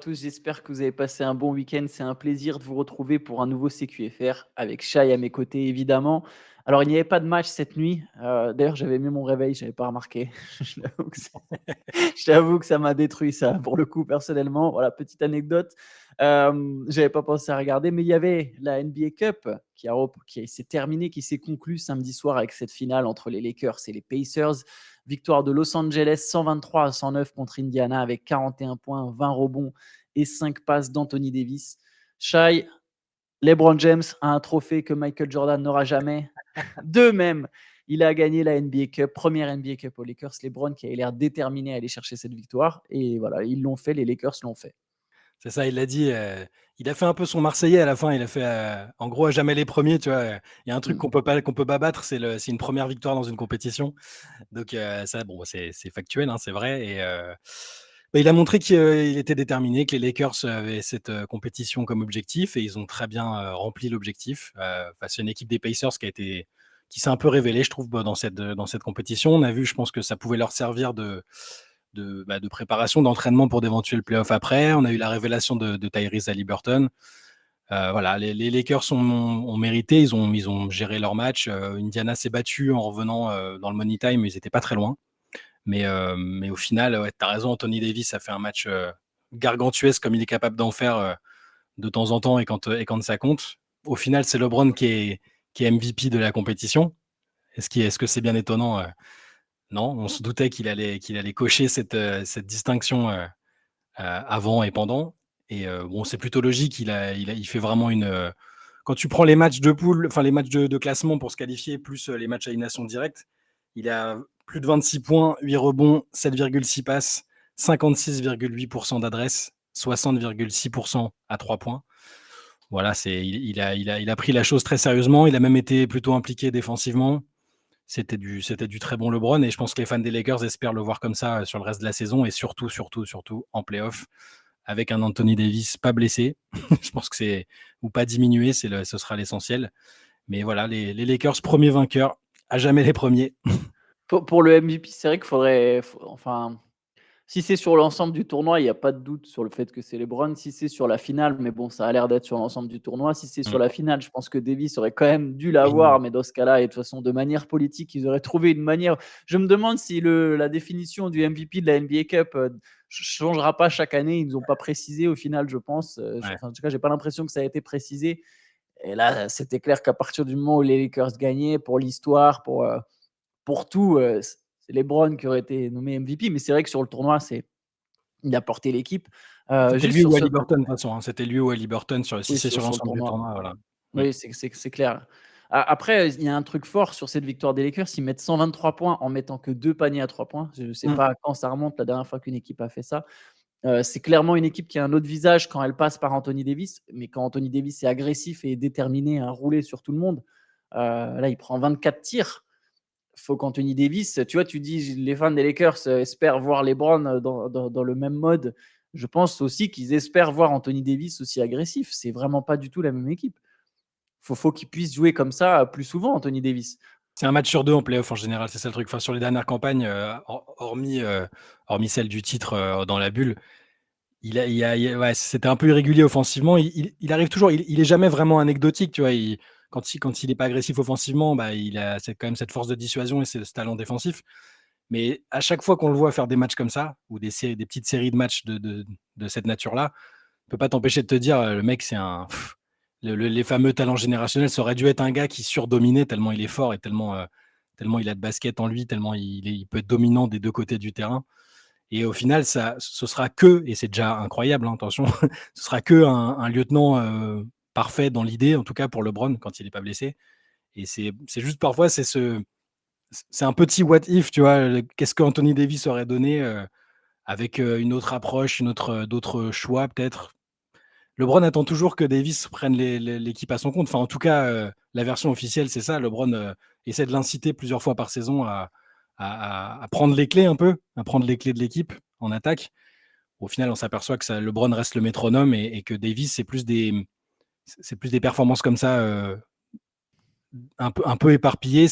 tous, j'espère que vous avez passé un bon week-end. C'est un plaisir de vous retrouver pour un nouveau CQFR avec Shai à mes côtés évidemment. Alors il n'y avait pas de match cette nuit, d'ailleurs j'avais mis mon réveil, j'avais pas remarqué. Je t'avoue que je t'avoue que ça m'a détruit ça, pour le coup, personnellement. Voilà, petite anecdote. J'avais pas pensé à regarder, mais il y avait la NBA Cup qui s'est terminée, qui s'est conclue samedi soir avec cette finale entre les Lakers et les Pacers. Victoire de Los Angeles 123-109 contre Indiana avec 41 points, 20 rebonds et 5 passes d'Anthony Davis. Shai, LeBron James a un trophée que Michael Jordan n'aura jamais. De même, il a gagné la NBA Cup, première NBA Cup aux Lakers. LeBron qui a l'air déterminé à aller chercher cette victoire. Et voilà, ils l'ont fait, les Lakers l'ont fait. C'est ça, il l'a dit, il a fait un peu son marseillais à la fin, il a fait, en gros, à jamais les premiers, tu vois? Il y a un truc Mm. qu'on peut pas battre, c'est une première victoire dans une compétition. Donc ça, bon, c'est factuel, hein, c'est vrai et bah, il a montré qu'il était déterminé, que les Lakers avaient cette, compétition comme objectif et ils ont très bien, rempli l'objectif, face à une équipe des Pacers qui s'est un peu révélée, je trouve, bah, dans cette compétition. On a vu, je pense que ça pouvait leur servir de préparation, d'entraînement pour d'éventuels playoffs après. On a eu la révélation de Tyrese Haliburton. Voilà, les Lakers ont mérité, ils ont géré leur match. Indiana s'est battu en revenant dans le money time, mais ils n'étaient pas très loin. Mais au final, ouais, tu as raison, Anthony Davis a fait un match gargantuesque comme il est capable d'en faire de temps en temps et quand ça compte. Au final, c'est LeBron qui est MVP de la compétition. Est-ce que c'est bien étonnant Non, on se doutait qu'il allait cocher cette distinction avant et pendant. Et bon, c'est plutôt logique. Il fait vraiment une. Quand tu prends les matchs de poule, enfin les matchs de classement pour se qualifier, plus les matchs à élimination directe, il a plus de 26 points, 8 rebonds, 7,6 passes, 56,8% d'adresse, 60,6% à 3 points. Voilà, il a pris la chose très sérieusement. Il a même été plutôt impliqué défensivement. C'était du très bon LeBron et je pense que les fans des Lakers espèrent le voir comme ça sur le reste de la saison et surtout en playoff avec un Anthony Davis pas blessé. Je pense que c'est ou pas diminué, ce sera l'essentiel. Mais voilà, les Lakers premiers vainqueurs, à jamais les premiers. Pour le MVP, c'est vrai qu'il enfin, si c'est sur l'ensemble du tournoi, il n'y a pas de doute sur le fait que c'est LeBron. Si c'est sur la finale, mais bon, ça a l'air d'être sur l'ensemble du tournoi. Si c'est sur Mm. la finale, je pense que Davis aurait quand même dû Oui. l'avoir, mais dans ce cas-là, et de toute façon, de manière politique, ils auraient trouvé une manière. Je me demande si la définition du MVP de la NBA Cup changera pas chaque année. Ils nous ont pas précisé au final, je pense. Ouais. Enfin, en tout cas, j'ai pas l'impression que ça a été précisé. Et là, c'était clair qu'à partir du moment où les Lakers gagnaient, pour l'histoire, pour tout, c'est LeBron qui aurait été nommé MVP. Mais c'est vrai que sur le tournoi, il a porté l'équipe. C'était Juste lui sur ou ce. Haliburton de toute façon, hein. C'était lui ou Haliburton si Oui, c'est sur sur le l'ensemble du tournoi. tournoi, voilà. Mm. Oui, c'est clair. Après, il y a un truc fort sur cette victoire des Lakers. Ils mettent 123 points en mettant que 2 paniers à 3 points. Je ne sais Mm. pas à quand ça remonte la dernière fois qu'une équipe a fait ça. C'est clairement une équipe qui a un autre visage quand elle passe par Anthony Davis. Mais quand Anthony Davis est agressif et déterminé à rouler sur tout le monde, là, il prend 24 tirs. Faut qu'Anthony Davis, tu vois, tu dis les fans des Lakers espèrent voir LeBron dans le même mode. Je pense aussi qu'ils espèrent voir Anthony Davis aussi agressif. C'est vraiment pas du tout la même équipe. Faut qu'il puisse jouer comme ça plus souvent, Anthony Davis. C'est un match sur deux en playoff en général, c'est ça le truc. Enfin, sur les dernières campagnes, hormis celle du titre dans la bulle, ouais, c'était un peu irrégulier offensivement. Il arrive toujours, il est jamais vraiment anecdotique, tu vois. Quand il est pas agressif offensivement, bah, c'est quand même cette force de dissuasion et ce talent défensif. Mais à chaque fois qu'on le voit faire des matchs comme ça, ou des petites séries de matchs de cette nature-là, tu peux pas t'empêcher de te dire, le mec, c'est un. Les fameux talents générationnels, ça aurait dû être un gars qui surdominait tellement il est fort et tellement il a de basket en lui, tellement il peut être dominant des deux côtés du terrain. Et au final, ce sera que, et c'est déjà incroyable, hein, attention, ce sera que un lieutenant parfait dans l'idée, en tout cas pour LeBron quand il n'est pas blessé. Et c'est juste parfois, c'est un petit what if, tu vois. Qu'est-ce qu'Anthony Davis aurait donné avec une autre approche, d'autres choix peut-être. LeBron attend toujours que Davis prenne l'équipe à son compte. Enfin, en tout cas, la version officielle, c'est ça. LeBron essaie de l'inciter plusieurs fois par saison à prendre les clés un peu, à prendre les clés de l'équipe en attaque. Au final, on s'aperçoit que LeBron reste le métronome et que Davis, c'est plus des performances comme ça, un peu éparpillées.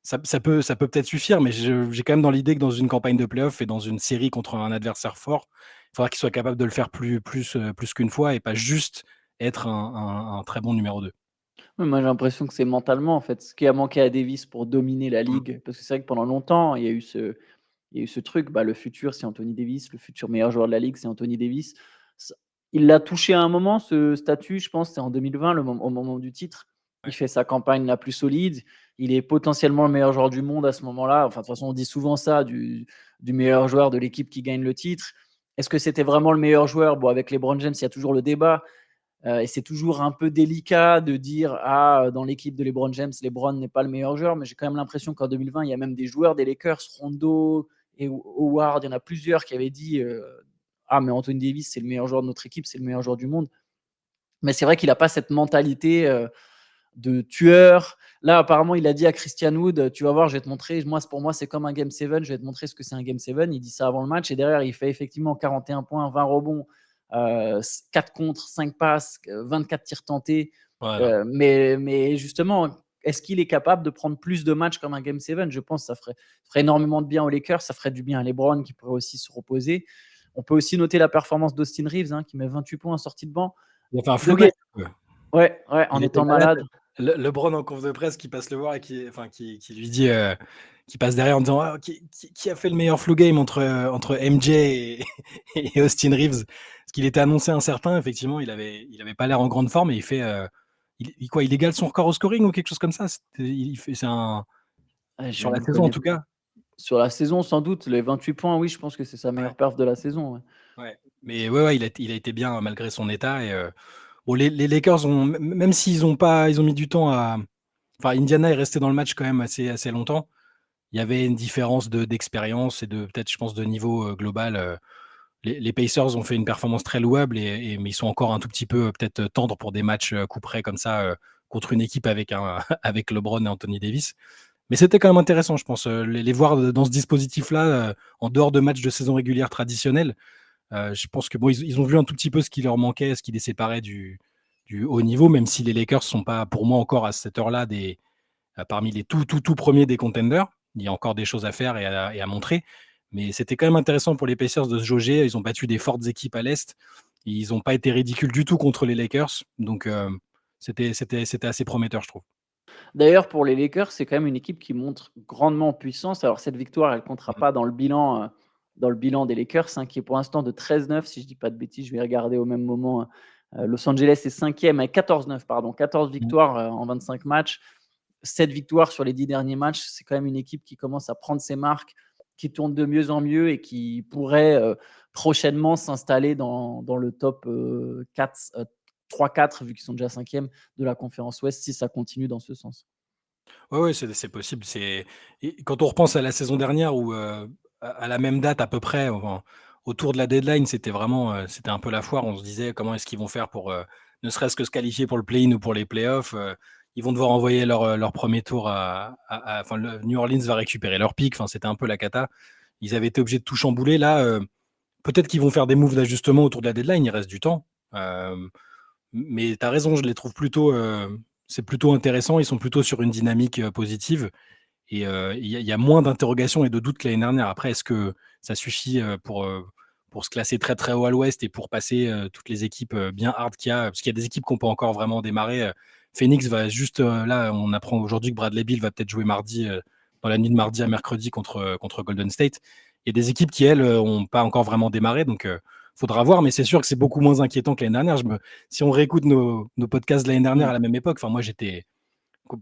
ça peut peut-être suffire, mais j'ai quand même dans l'idée que dans une campagne de playoff et dans une série contre un adversaire fort, il faudra qu'il soit capable de le faire plus qu'une fois et pas juste être un très bon numéro 2. Ouais, moi, j'ai l'impression que c'est mentalement, en fait, ce qui a manqué à Davis pour dominer la Mmh. ligue. Parce que c'est vrai que pendant longtemps, il y a eu ce truc, bah, le futur, c'est Anthony Davis, le futur meilleur joueur de la ligue, c'est Anthony Davis. Ça il l'a touché à un moment, ce statut, je pense, c'est en 2020, au moment du titre. Il Ouais. fait sa campagne la plus solide. Il est potentiellement le meilleur joueur du monde à ce moment-là. Enfin, de toute façon, on dit souvent ça du meilleur joueur de l'équipe qui gagne le titre. Est-ce que c'était vraiment le meilleur joueur? Bon, avec LeBron James, il y a toujours le débat. Et c'est toujours un peu délicat de dire: «Ah, dans l'équipe de LeBron James, LeBron n'est pas le meilleur joueur», mais j'ai quand même l'impression qu'en 2020, il y a même des joueurs des Lakers, Rondo et Howard, il y en a plusieurs qui avaient dit, «Ah, mais Anthony Davis, c'est le meilleur joueur de notre équipe, c'est le meilleur joueur du monde». Mais c'est vrai qu'il a pas cette mentalité, de tueur. Là, apparemment, il a dit à Christian Wood: «Tu vas voir, je vais te montrer, moi, pour moi, c'est comme un game 7, je vais te montrer ce que c'est un game 7». Il dit ça avant le match et derrière, il fait effectivement 41 points, 20 rebonds, 4 contres, 5 passes, 24 tirs tentés. Voilà. Mais justement, est-ce qu'il est capable de prendre plus de matchs comme un game 7? Je pense que ça ferait énormément de bien aux Lakers, ça ferait du bien à LeBron qui pourrait aussi se reposer. On peut aussi noter la performance d'Austin Reeves, hein, qui met 28 points en sortie de banc. Il a fait un flu Demain, game, quoi. ouais, ouais, en Il était étant malade. malade. LeBron en conf de presse qui passe le voir et qui lui dit, qui passe derrière en disant: «Ah, qui a fait le meilleur flu game entre MJ et et Austin Reeves?» Parce qu'il était annoncé incertain, effectivement, il avait pas l'air en grande forme et il fait, il égale son record au scoring ou quelque chose comme ça? Il fait c'est un Ouais, je sur la ne saison en connais tout cas. Sur la saison, sans doute, les 28 points, oui, je pense que c'est sa Ouais, meilleure perf de la saison, ouais. ouais. Mais ouais, ouais, il a été bien malgré son état et bon les Lakers ont même s'ils ont pas ils ont mis du temps à enfin Indiana est resté dans le match quand même assez longtemps. Il y avait une différence d'expérience et de peut-être, je pense, de niveau, global, les Pacers ont fait une performance très louable mais ils sont encore un tout petit peu, peut-être, tendres pour des matchs, coup près comme ça, contre une équipe avec un avec LeBron et Anthony Davis. Mais c'était quand même intéressant, je pense, les voir, dans ce dispositif-là, en dehors de matchs de saison régulière traditionnels. Je pense que bon, ils ont vu un tout petit peu ce qui leur manquait, ce qui les séparait du haut niveau, même si les Lakers sont pas, pour moi, encore à cette heure-là, parmi les tout premiers des contenders. Il y a encore des choses à faire et à montrer. Mais c'était quand même intéressant pour les Pacers de se jauger. Ils ont battu des fortes équipes à l'Est. Ils n'ont pas été ridicules du tout contre les Lakers. Donc, c'était assez prometteur, je trouve. D'ailleurs, pour les Lakers, c'est quand même une équipe qui montre grandement en puissance. Alors cette victoire, elle ne comptera Mmh. pas dans le bilan des Lakers, hein, qui est pour l'instant de 13-9, si je ne dis pas de bêtises, je vais regarder au même moment. Los Angeles est 5e avec 14-9, pardon, 14 Mmh. victoires, en 25 matchs. 7 victoires sur les 10 derniers matchs, c'est quand même une équipe qui commence à prendre ses marques, qui tourne de mieux en mieux et qui pourrait, prochainement s'installer dans le top, 4, 3-4 vu qu'ils sont déjà 5e de la conférence Ouest si ça continue dans ce sens. Ouais, ouais, c'est possible. Et quand on repense à la saison dernière où, à la même date à peu près, enfin, autour de la deadline, c'était vraiment, c'était un peu la foire. On se disait: «Comment est-ce qu'ils vont faire pour, ne serait-ce que se qualifier pour le play-in ou pour les playoffs?» Ils vont devoir envoyer leur 1er tour enfin, le New Orleans va récupérer leur pick. Enfin, c'était un peu la cata. Ils avaient été obligés de tout chambouler. Là, peut-être qu'ils vont faire des moves d'ajustement autour de la deadline, il reste du temps. Mais tu as raison, je les trouve plutôt, c'est plutôt intéressant. Ils sont plutôt sur une dynamique, positive et il y a moins d'interrogations et de doutes que l'année dernière. Après, est-ce que ça suffit, pour se classer très, très haut à l'Ouest et pour passer, toutes les équipes, bien hard qu'il y a? Parce qu'il y a des équipes qui ont pas encore vraiment démarré, Phoenix va juste, là, on apprend aujourd'hui que Bradley Beal va peut-être jouer mardi, dans la nuit de mardi à mercredi contre Golden State. Il y a des équipes qui, elles, ont pas encore vraiment démarré, donc faudra voir, mais c'est sûr que c'est beaucoup moins inquiétant que l'année dernière. Si on réécoute nos podcasts de l'année dernière Mmh. à la même époque, enfin moi j'étais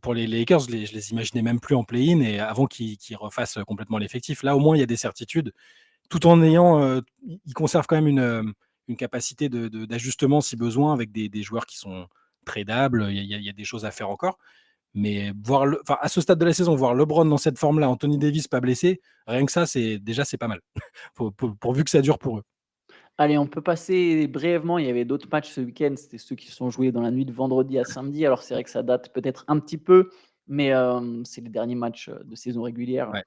pour les Lakers, je les imaginais même plus en play-in et avant qu'ils refassent complètement l'effectif. Là, au moins, il y a des certitudes, tout en ayant, ils conservent quand même une capacité d'ajustement si besoin avec des joueurs qui sont tradables. Il y a des choses à faire encore. Mais enfin, à ce stade de la saison, voir LeBron dans cette forme-là, Anthony Davis pas blessé, rien que ça, c'est pas mal. Pourvu que ça dure pour eux. Allez, on peut passer brièvement, il y avait d'autres matchs ce week-end, c'était ceux qui se sont joués dans la nuit de vendredi à samedi. Alors c'est vrai que ça date peut-être un petit peu, mais c'est les derniers matchs, de saison régulière Ouais.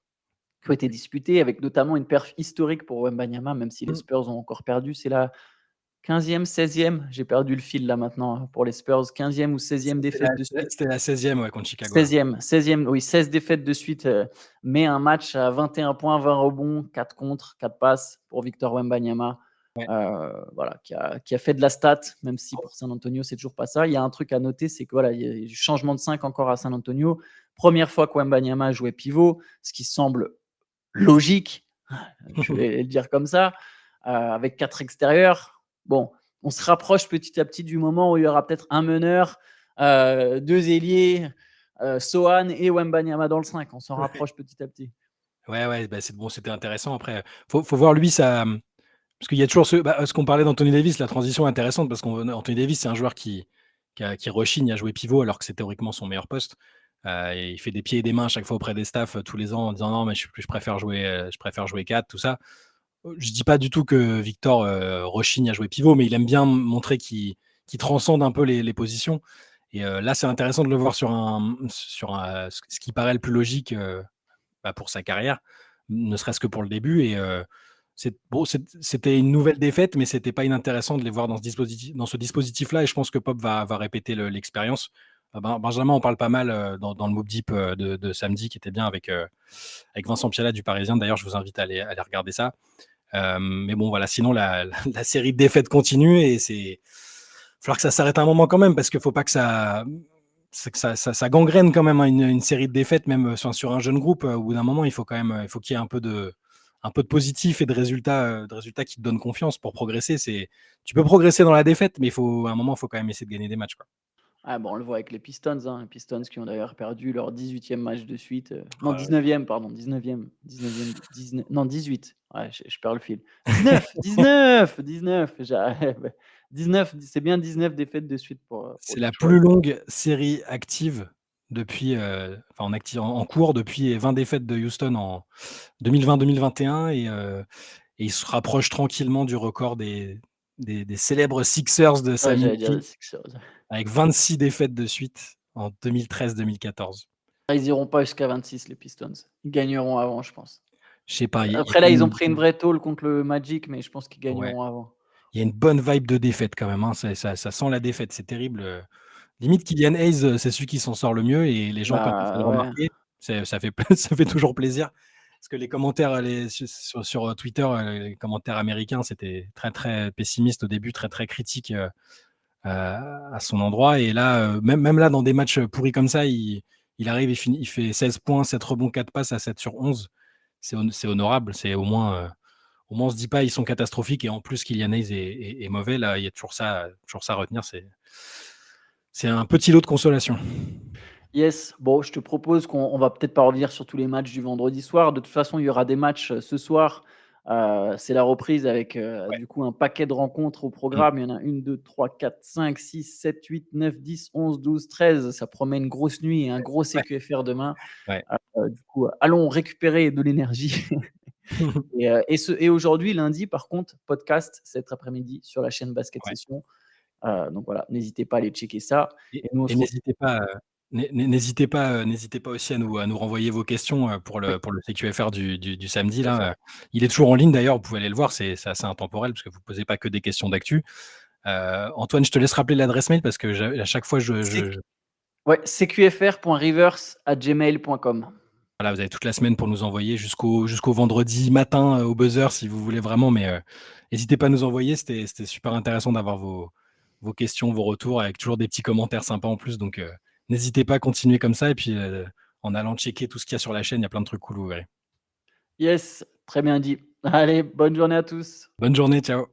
qui ont été disputés avec notamment une perf historique pour Wembanyama, même si les Mmh. Spurs ont encore perdu. C'est la 15e, 16e, j'ai perdu le fil là maintenant pour les Spurs. 15e ou 16e défaite de suite. C'était la 16e, ouais, contre Chicago. 16e, oui, 16 défaites de suite, mais un match à 21 points, 20 rebonds, 4 contres, 4 passes pour Victor Wembanyama. Ouais. Voilà, qui a fait de la stat, même si pour San Antonio, c'est toujours pas ça. Il y a un truc à noter, c'est que voilà, il y a eu changement de 5 encore à San Antonio. Première fois que Wembanyama jouait pivot, ce qui semble logique, je vais le dire comme ça, avec 4 extérieurs. Bon, on se rapproche petit à petit du moment où il y aura peut-être un meneur, 2 ailiers, Sohan et Wembanyama dans le 5. On s'en rapproche petit à petit. Ouais, bah, c'est bon, c'était intéressant. Après, faut voir lui ça, parce qu'il y a toujours ce qu'on parlait d'Anthony Davis, la transition est intéressante parce qu'Anthony Davis, c'est un joueur qui rechigne à jouer pivot alors que c'est théoriquement son meilleur poste. Et il fait des pieds et des mains à chaque fois auprès des staffs tous les ans en disant non mais je préfère jouer 4, tout ça. Je dis pas du tout que Victor rechigne à jouer pivot, mais il aime bien montrer qu'il transcende un peu les positions. Et là, c'est intéressant de le voir sur ce qui paraît le plus logique pour sa carrière, ne serait-ce que pour le début. Et c'était une nouvelle défaite, mais c'était pas inintéressant de les voir dans ce dispositif-là. Et je pense que Pop va répéter l'expérience. Benjamin, on parle pas mal dans le Mob Deep de samedi, qui était bien avec Vincent Piala du Parisien. D'ailleurs, je vous invite à aller regarder ça. Mais bon, voilà. Sinon, la série de défaites continue et il va falloir que ça s'arrête un moment quand même, parce qu'il ne faut pas que ça gangrène quand même une série de défaites, même sur un jeune groupe. Au bout d'un moment, il faut qu'il y ait un peu de positif et de résultats qui te donnent confiance pour progresser. Tu peux progresser dans la défaite, mais à un moment, il faut quand même essayer de gagner des matchs, quoi. Ah bon, on le voit avec les Pistons, hein. Les Pistons qui ont d'ailleurs perdu leur 18e match de suite. Non, Ouais. 19e, pardon. 19e. 19e 19, non, 18. Ouais, je perds le fil. 19, 19, 19. J'arrive. 19, c'est bien 19 défaites de suite pour C'est la Detroit. plus longue série active depuis, en cours depuis 20 défaites de Houston en 2020-2021 et il se rapproche tranquillement du record des célèbres Sixers de Ouais, Sam j'allais dire les Hinkie Sixers. avec 26 défaites de suite en 2013-2014. Ils iront pas jusqu'à 26, les Pistons. Ils gagneront avant, je pense. Je sais pas, il y a Après là, quand ils ont même pris une vraie tôle contre le Magic, mais je pense qu'ils ouais, gagneront avant. il y a une bonne vibe de défaite quand même, hein, ça sent la défaite, c'est terrible, limite Killian Hayes, c'est celui qui s'en sort le mieux et les gens quand ils font le Bah, ouais. remarquer, ça fait ça fait toujours plaisir parce que les commentaires, sur Twitter, les commentaires américains, c'était très, très pessimiste au début, très, très critique, à son endroit. Et là, même là, dans des matchs pourris comme ça, il arrive, il fait 16 points, 7 rebonds, 4 passes à 7 sur 11. C'est honorable. C'est au moins, on se dit pas ils sont catastrophiques et en plus Kylian Hayes est mauvais. Là, il y a toujours ça à retenir. C'est un petit lot de consolation. Yes, bon, je te propose qu'on va peut-être pas revenir sur tous les matchs du vendredi soir. De toute façon, il y aura des matchs, ce soir. C'est la reprise avec, Ouais. du coup, un paquet de rencontres au Mmh. programme. Il y en a 1, 2, 3, 4, 5, 6, 7, 8, 9, 10, 11, 12, 13. Ça promet une grosse nuit et un gros Ouais, CQFR demain. ouais. Du coup, allons récupérer de l'énergie. Et aujourd'hui, lundi, par contre, podcast cet après-midi sur la chaîne Basket Ouais. Session. Donc voilà, n'hésitez pas à aller checker ça. Et Et nous, on et se retrouve. n'hésitez pas aussi à nous renvoyer vos questions, pour Oui, le CQFR du samedi tout à fait. là, il est toujours en ligne d'ailleurs, vous pouvez aller le voir, c'est assez intemporel parce que vous posez pas que des questions d'actu. Antoine, je te laisse rappeler l'adresse mail parce que à chaque fois Ouais, cqfr.rivers@gmail.com. voilà, vous avez toute la semaine pour nous envoyer jusqu'au vendredi matin, au buzzer si vous voulez vraiment, mais hésitez pas à nous envoyer, c'était super intéressant d'avoir vos questions, vos retours avec toujours des petits commentaires sympas en plus, donc n'hésitez pas à continuer comme ça et puis, en allant checker tout ce qu'il y a sur la chaîne, il y a plein de trucs cool, vous verrez. Yes, très bien dit. Allez, bonne journée à tous. Bonne journée, ciao.